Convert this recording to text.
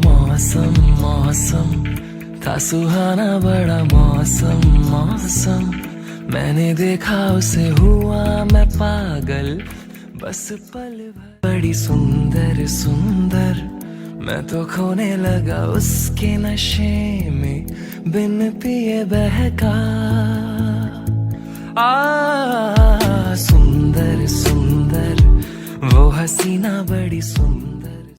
मौसम मौसम था सुहाना बड़ा मौसम मौसम, मैंने देखा उसे हुआ मैं पागल बस पल भर। बड़ी सुंदर सुंदर मैं तो खोने लगा उसके नशे में, बिन पिए बहका। सुंदर सुंदर वो हसीना बड़ी सुंदर।